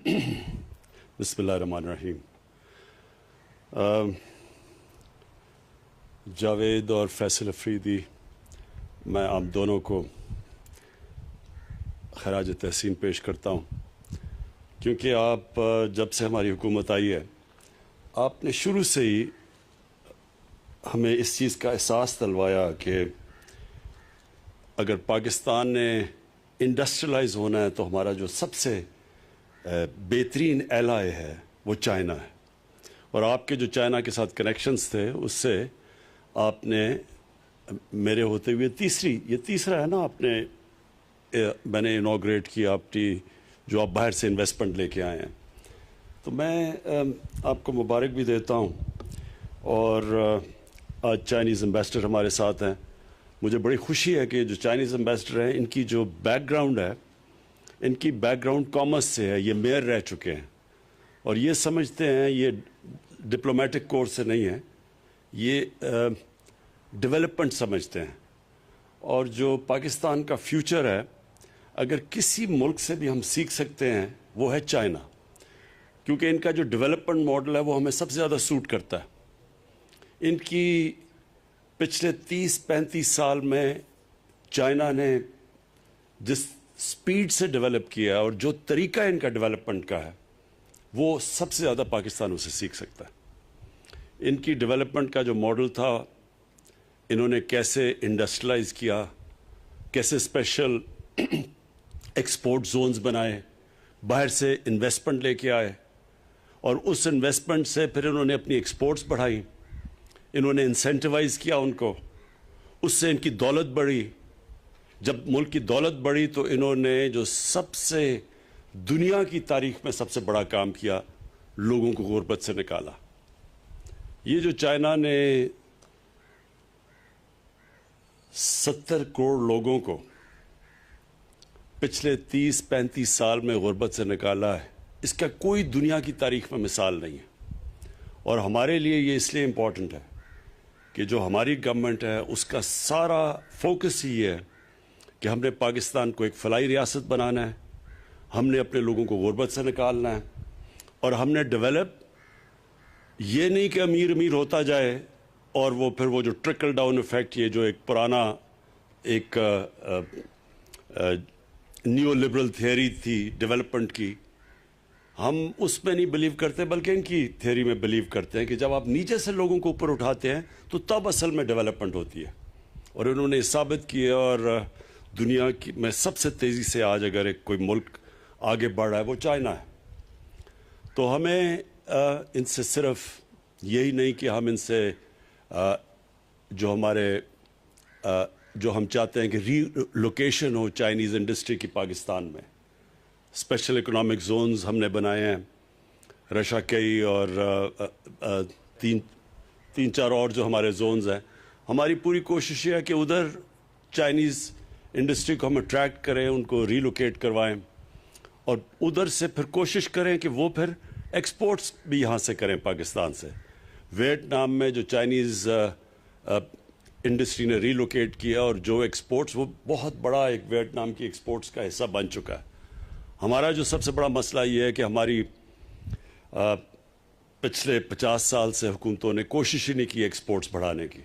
بسم اللہ الرحمن الرحیم. جاوید اور فیصل افریدی، میں آپ دونوں کو خراج تحسین پیش کرتا ہوں، کیونکہ آپ جب سے ہماری حکومت آئی ہے آپ نے شروع سے ہی ہمیں اس چیز کا احساس دلوایا کہ اگر پاکستان نے انڈسٹریلائز ہونا ہے تو ہمارا جو سب سے بہترین ایلائے ہے وہ چائنا ہے. اور آپ کے جو چائنا کے ساتھ کنیکشنز تھے اس سے آپ نے میرے ہوتے ہوئے تیسرا ہے نا میں نے انوگریٹ کیا اپنی جو آپ باہر سے انویسٹمنٹ لے کے آئے ہیں. تو میں آپ کو مبارک بھی دیتا ہوں. اور آج چائنیز امبیسڈر ہمارے ساتھ ہیں. مجھے بڑی خوشی ہے کہ جو چائنیز امبیسڈر ہیں ان کی جو بیک گراؤنڈ ہے، ان کی بیک گراؤنڈ کامرس سے ہے. یہ میئر رہ چکے ہیں اور یہ سمجھتے ہیں، یہ ڈپلومیٹک کورس سے نہیں ہے، یہ ڈیولپمنٹ سمجھتے ہیں. اور جو پاکستان کا فیوچر ہے، اگر کسی ملک سے بھی ہم سیکھ سکتے ہیں وہ ہے چائنا، کیونکہ ان کا جو ڈیولپمنٹ ماڈل ہے وہ ہمیں سب سے زیادہ سوٹ کرتا ہے. ان کی پچھلے 30-35 سال میں چائنا نے جس سپیڈ سے ڈیولپ کیا اور جو طریقہ ان کا ڈیولپمنٹ کا ہے وہ سب سے زیادہ پاکستان اسے سیکھ سکتا ہے. ان کی ڈیولپمنٹ کا جو ماڈل تھا، انہوں نے کیسے انڈسٹریلائز کیا، کیسے اسپیشل ایکسپورٹ زونز بنائے، باہر سے انویسٹمنٹ لے کے آئے اور اس انویسٹمنٹ سے پھر انہوں نے اپنی ایکسپورٹس بڑھائی، انہوں نے انسینٹیوائز کیا ان کو، اس سے ان کی دولت بڑھی. جب ملک کی دولت بڑھی تو انہوں نے جو سب سے دنیا کی تاریخ میں سب سے بڑا کام کیا، لوگوں کو غربت سے نکالا. یہ جو چائنا نے 70 کروڑ لوگوں کو پچھلے 30-35 سال میں غربت سے نکالا ہے، اس کا کوئی دنیا کی تاریخ میں مثال نہیں ہے. اور ہمارے لیے یہ اس لیے امپورٹنٹ ہے کہ جو ہماری گورنمنٹ ہے اس کا سارا فوکس ہی ہے کہ ہم نے پاکستان کو ایک فلاحی ریاست بنانا ہے، ہم نے اپنے لوگوں کو غربت سے نکالنا ہے، اور ہم نے ڈیولپ یہ نہیں کہ امیر امیر ہوتا جائے اور وہ پھر وہ جو ٹرکل ڈاؤن ایفیکٹ، یہ جو ایک پرانا ایک نیو لبرل تھیوری تھی ڈیولپمنٹ کی، ہم اس میں نہیں بلیو کرتے بلکہ ان کی تھیوری میں بلیو کرتے ہیں کہ جب آپ نیچے سے لوگوں کو اوپر اٹھاتے ہیں تو تب اصل میں ڈیولپمنٹ ہوتی ہے. اور انہوں نے ثابت کیا، اور دنیا کی میں سب سے تیزی سے آج اگر ایک کوئی ملک آگے بڑھ رہا ہے وہ چائنا ہے. تو ہمیں ان سے صرف یہی نہیں کہ ہم ان سے جو ہم چاہتے ہیں کہ ری لوکیشن ہو چائنیز انڈسٹری کی پاکستان میں، اسپیشل اکنامک زونز ہم نے بنائے ہیں، رشا کئی اور تین چار اور جو ہمارے زونز ہیں. ہماری پوری کوشش یہ ہے کہ ادھر چائنیز انڈسٹری کو ہم اٹریکٹ کریں، ان کو ری لوکیٹ کروائیں، اور ادھر سے پھر کوشش کریں کہ وہ پھر ایکسپورٹس بھی یہاں سے کریں پاکستان سے. ویتنام میں جو چائنیز انڈسٹری نے ری لوکیٹ کیا اور جو ایکسپورٹس، وہ بہت بڑا ایک ویتنام کی ایکسپورٹس کا حصہ بن چکا ہے. ہمارا جو سب سے بڑا مسئلہ یہ ہے کہ ہماری پچھلے 50 سال سے حکومتوں نے کوشش ہی نہیں کی ایکسپورٹس بڑھانے کی.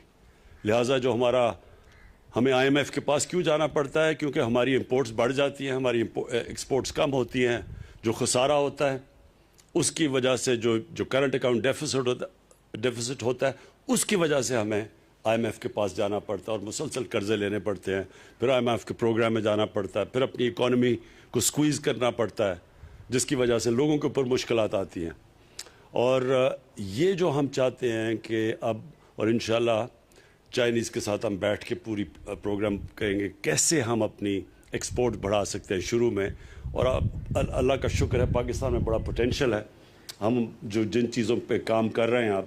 لہٰذا جو ہمیں آئی ایم ایف کے پاس کیوں جانا پڑتا ہے؟ کیونکہ ہماری امپورٹس بڑھ جاتی ہیں، ہماری ایکسپورٹس کم ہوتی ہیں، جو خسارہ ہوتا ہے اس کی وجہ سے جو کرنٹ اکاؤنٹ ڈیفیسٹ ہوتا ہے اس کی وجہ سے ہمیں آئی ایم ایف کے پاس جانا پڑتا ہے اور مسلسل قرضے لینے پڑتے ہیں، پھر آئی ایم ایف کے پروگرام میں جانا پڑتا ہے، پھر اپنی اکانومی کو سکویز کرنا پڑتا ہے، جس کی وجہ سے لوگوں کے اوپر مشکلات آتی ہیں. اور یہ جو ہم چاہتے ہیں کہ اب، اور انشاءاللہ چائنیز کے ساتھ ہم بیٹھ کے پوری پروگرام کریں گے کیسے ہم اپنی ایکسپورٹ بڑھا سکتے ہیں شروع میں. اور اب اللہ کا شکر ہے پاکستان میں بڑا پوٹینشل ہے. ہم جن چیزوں پہ کام کر رہے ہیں اب،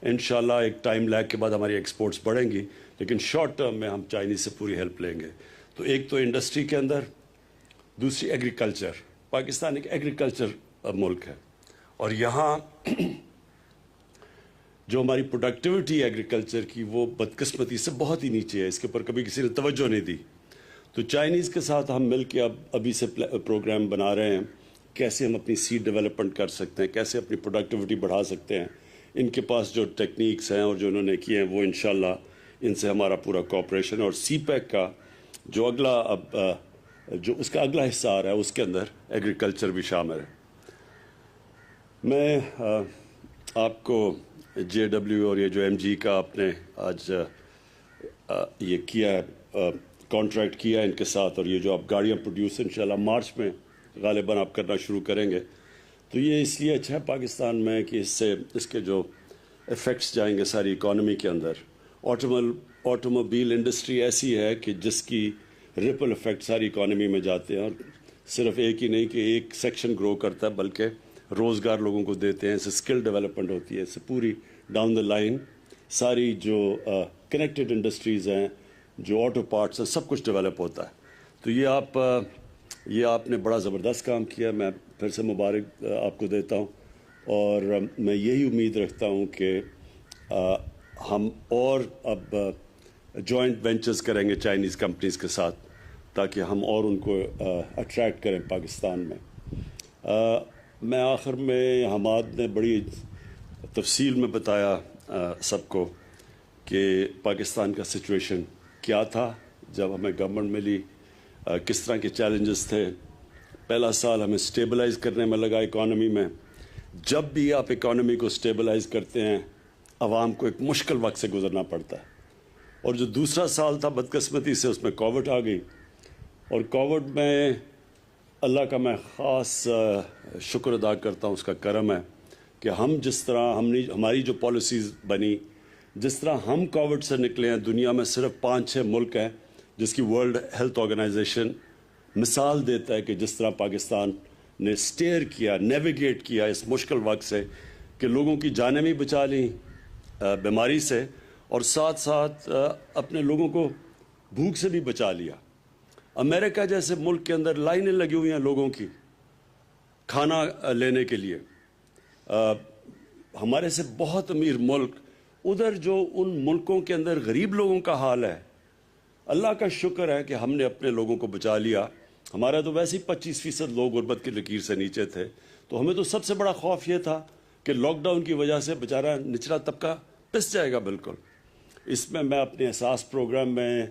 انشاءاللہ ایک ٹائم لیگ کے بعد ہماری ایکسپورٹس بڑھیں گی، لیکن شارٹ ٹرم میں ہم چائنیز سے پوری ہیلپ لیں گے. تو ایک تو انڈسٹری کے اندر، دوسری ایگریکلچر. پاکستان ایک ایگریکلچر ملک ہے اور یہاں جو ہماری پروڈکٹیوٹی ایگریکلچر کی وہ بدقسمتی سے بہت ہی نیچے ہے، اس کے اوپر کبھی کسی نے توجہ نہیں دی. تو چائنیز کے ساتھ ہم مل کے ابھی سے پروگرام بنا رہے ہیں کیسے ہم اپنی سیڈ ڈیولپمنٹ کر سکتے ہیں, کیسے اپنی پروڈکٹیوٹی بڑھا سکتے ہیں. ان کے پاس جو ٹیکنیکس ہیں اور جو انہوں نے کیے ہیں وہ انشاءاللہ ان سے ہمارا پورا کوآپریشن. اور سی پیک کا جو جو اس کا اگلا حصہ آ رہا ہے اس کے اندر ایگریکلچر بھی شامل ہے. میں آپ کو جے ڈبلیو اور یہ جو ایم جی کا آپ نے آج یہ کیا ہے, کانٹریکٹ کیا ہے ان کے ساتھ, اور یہ جو آپ گاڑیاں پروڈیوس انشاءاللہ مارچ میں غالباً آپ کرنا شروع کریں گے, تو یہ اس لیے اچھا ہے پاکستان میں کہ اس کے جو ایفیکٹس جائیں گے ساری اکانومی کے اندر. آٹوموبیل انڈسٹری ایسی ہے کہ جس کی ریپل ایفیکٹ ساری اکانومی میں جاتے ہیں, اور صرف ایک ہی نہیں کہ ایک سیکشن گرو کرتا ہے بلکہ روزگار لوگوں کو دیتے ہیں, اس سے اسکل ڈیولپمنٹ ہوتی ہے, اس سے پوری ڈاؤن دا لائن ساری جو کنیکٹڈ انڈسٹریز ہیں, جو آٹو پارٹس ہیں, سب کچھ ڈیولپ ہوتا ہے. تو یہ آپ نے بڑا زبردست کام کیا, میں پھر سے مبارک آپ کو دیتا ہوں. اور میں یہی امید رکھتا ہوں کہ ہم اور اب جوائنٹ وینچرز کریں گے چائنیز کمپنیز کے ساتھ, تاکہ ہم اور ان کو اٹریکٹ کریں پاکستان میں. میں آخر میں حماد نے بڑی تفصیل میں بتایا سب کو کہ پاکستان کا سچویشن کیا تھا جب ہمیں گورنمنٹ ملی, کس طرح کے چیلنجز تھے. پہلا سال ہمیں سٹیبلائز کرنے میں لگا اکانومی میں. جب بھی آپ اکانومی کو سٹیبلائز کرتے ہیں عوام کو ایک مشکل وقت سے گزرنا پڑتا ہے. اور جو دوسرا سال تھا بدقسمتی سے اس میں کووڈ آ گئی, اور کووڈ میں اللہ کا میں خاص شکر ادا کرتا ہوں, اس کا کرم ہے کہ ہم جس طرح ہماری جو پالیسیز بنی, جس طرح ہم کووڈ سے نکلے ہیں. دنیا میں صرف 5-6 ملک ہیں جس کی ورلڈ ہیلتھ آرگنائزیشن مثال دیتا ہے کہ جس طرح پاکستان نے سٹیئر کیا, نیویگیٹ کیا اس مشکل وقت سے, کہ لوگوں کی جانیں بھی بچا لیں بیماری سے, اور ساتھ ساتھ اپنے لوگوں کو بھوک سے بھی بچا لیا. امریکہ جیسے ملک کے اندر لائنیں لگی ہوئی ہیں لوگوں کی کھانا لینے کے لیے. ہمارے سے بہت امیر ملک, ادھر جو ان ملکوں کے اندر غریب لوگوں کا حال ہے, اللہ کا شکر ہے کہ ہم نے اپنے لوگوں کو بچا لیا. ہمارا تو ویسے ہی 25% لوگ غربت کی لکیر سے نیچے تھے, تو ہمیں تو سب سے بڑا خوف یہ تھا کہ لاک ڈاؤن کی وجہ سے بیچارہ نچلا طبقہ پس جائے گا بالکل. اس میں اپنے احساس پروگرام میں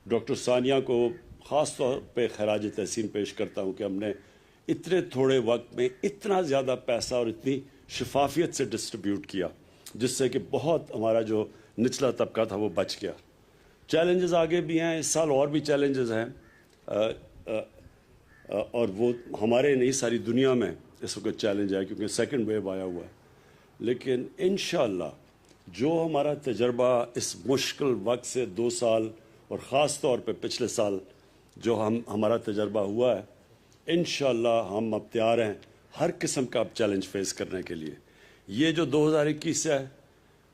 ڈاکٹر ثانیہ کو خاص طور پہ خراج تحسین پیش کرتا ہوں کہ ہم نے اتنے تھوڑے وقت میں اتنا زیادہ پیسہ اور اتنی شفافیت سے ڈسٹریبیوٹ کیا, جس سے کہ بہت ہمارا جو نچلا طبقہ تھا وہ بچ گیا. چیلنجز آگے بھی ہیں, اس سال اور بھی چیلنجز ہیں, اور وہ ہمارے نہیں ساری دنیا میں اس وقت چیلنج ہے کیونکہ سیکنڈ ویو آیا ہوا ہے. لیکن انشاءاللہ جو ہمارا تجربہ اس مشکل وقت سے 2 سال اور خاص طور پہ پچھلے سال جو ہمارا تجربہ ہوا ہے, انشاءاللہ ہم اب تیار ہیں ہر قسم کا چیلنج فیس کرنے کے لیے. یہ جو 2021 ہے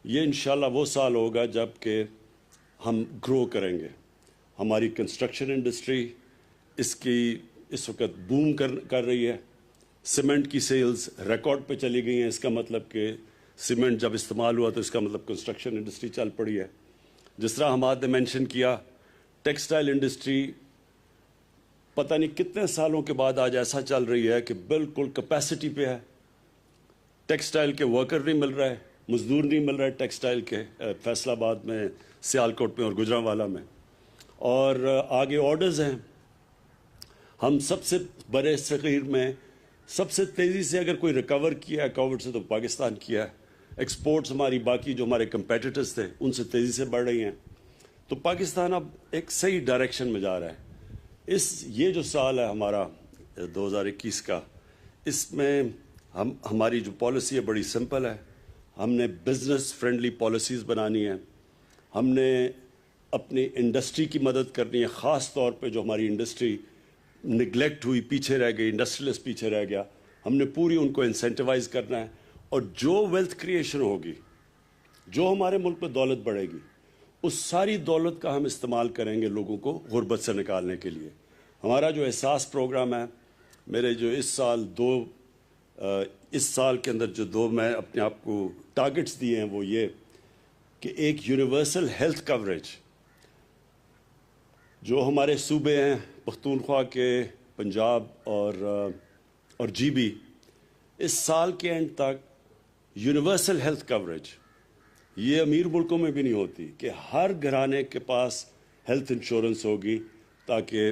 یہ انشاءاللہ وہ سال ہوگا جب کہ ہم گرو کریں گے. ہماری کنسٹرکشن انڈسٹری اس وقت بوم کر رہی ہے. سیمنٹ کی سیلز ریکارڈ پہ چلی گئی ہیں. اس کا مطلب کہ سیمنٹ جب استعمال ہوا تو اس کا مطلب کنسٹرکشن انڈسٹری چل پڑی ہے. جس طرح حماد نے مینشن کیا, ٹیکسٹائل انڈسٹری پتہ نہیں کتنے سالوں کے بعد آج ایسا چل رہی ہے کہ بالکل کیپیسٹی پہ ہے. ٹیکسٹائل کے ورکر نہیں مل رہے, مزدور نہیں مل رہے ٹیکسٹائل کے, فیصل آباد میں, سیالکوٹ میں اور گجرانوالہ میں. اور آگے آرڈرز ہیں. ہم سب سے بڑے صغیر میں سب سے تیزی سے اگر کوئی ریکور کیا ہے کووڈ سے تو پاکستان کیا ہے. ایکسپورٹس ہماری باقی جو ہمارے کمپیٹیٹرز تھے ان سے تیزی سے بڑھ رہی ہیں. تو پاکستان اب ایک صحیح ڈائریکشن میں جا رہا ہے. یہ جو سال ہے ہمارا 2021 کا, اس میں ہماری جو پالیسی ہے بڑی سمپل ہے. ہم نے بزنس فرینڈلی پالیسیز بنانی ہیں. ہم نے اپنی انڈسٹری کی مدد کرنی ہے, خاص طور پہ جو ہماری انڈسٹری نگلیکٹ ہوئی, پیچھے رہ گئی, انڈسٹریلسٹ پیچھے رہ گیا, ہم نے پوری ان کو انسینٹیوائز کرنا ہے. اور جو ویلتھ کریشن ہوگی, جو ہمارے ملک میں دولت بڑھے گی, اس ساری دولت کا ہم استعمال کریں گے لوگوں کو غربت سے نکالنے کے لیے. ہمارا جو احساس پروگرام ہے, میرے جو اس سال کے اندر جو میں اپنے آپ کو ٹارگٹس دیے ہیں وہ یہ کہ ایک یونیورسل ہیلتھ کوریج جو ہمارے صوبے ہیں پختونخوا کے, پنجاب اور اور جی بی اس سال کے اینڈ تک یونیورسل ہیلتھ کوریج یہ امیر ملکوں میں بھی نہیں ہوتی کہ ہر گھرانے کے پاس ہیلتھ انشورنس ہوگی تاکہ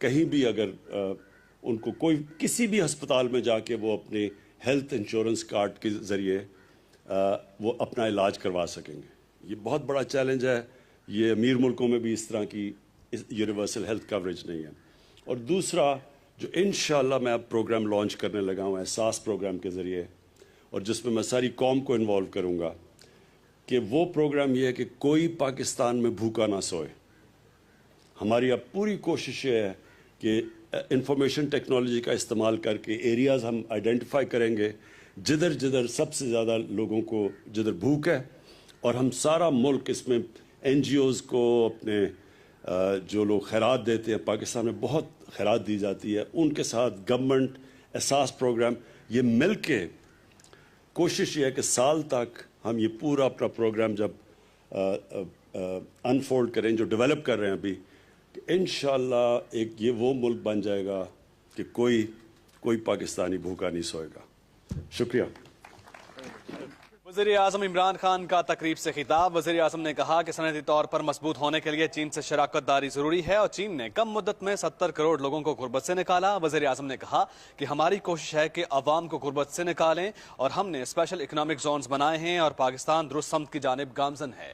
کہیں بھی اگر ان کو کوئی کسی بھی ہسپتال میں جا کے وہ اپنے ہیلتھ انشورنس کارڈ کے ذریعے وہ اپنا علاج کروا سکیں گے. یہ بہت بڑا چیلنج ہے. یہ امیر ملکوں میں بھی اس طرح کی یونیورسل ہیلتھ کوریج نہیں ہے. اور دوسرا جو انشاءاللہ میں اب پروگرام لانچ کرنے لگا ہوں احساس پروگرام کے ذریعے, اور جس میں ساری قوم کو انوالو کروں گا, کہ وہ پروگرام یہ ہے کہ کوئی پاکستان میں بھوکا نہ سوئے. ہماری اب پوری کوشش یہ ہے کہ انفارمیشن ٹیکنالوجی کا استعمال کر کے ایریاز ہم آئیڈینٹیفائی کریں گے جدھر جدھر سب سے زیادہ لوگوں کو جدھر بھوک ہے, اور ہم سارا ملک اس میں این جی اوز کو اپنے جو لوگ خیرات دیتے ہیں, پاکستان میں بہت خیرات دی جاتی ہے, ان کے ساتھ گورنمنٹ احساس پروگرام یہ مل کے کوشش یہ ہے کہ سال تک ہم یہ پورا اپنا پروگرام جب انفولڈ کریں جو ڈیولپ کر رہے ہیں ابھی, کہ انشاءاللہ ایک یہ وہ ملک بن جائے گا کہ کوئی پاکستانی بھوکا نہیں سوئے گا. شکریہ. وزیر اعظم عمران خان کا تقریب سے خطاب. وزیر اعظم نے کہا کہ صنعتی طور پر مضبوط ہونے کے لیے چین سے شراکت داری ضروری ہے, اور چین نے کم مدت میں 70 کروڑ لوگوں کو غربت سے نکالا. وزیر اعظم نے کہا کہ ہماری کوشش ہے کہ عوام کو غربت سے نکالیں, اور ہم نے اسپیشل اکنامک زونز بنائے ہیں اور پاکستان درست سمت کی جانب گامزن ہے.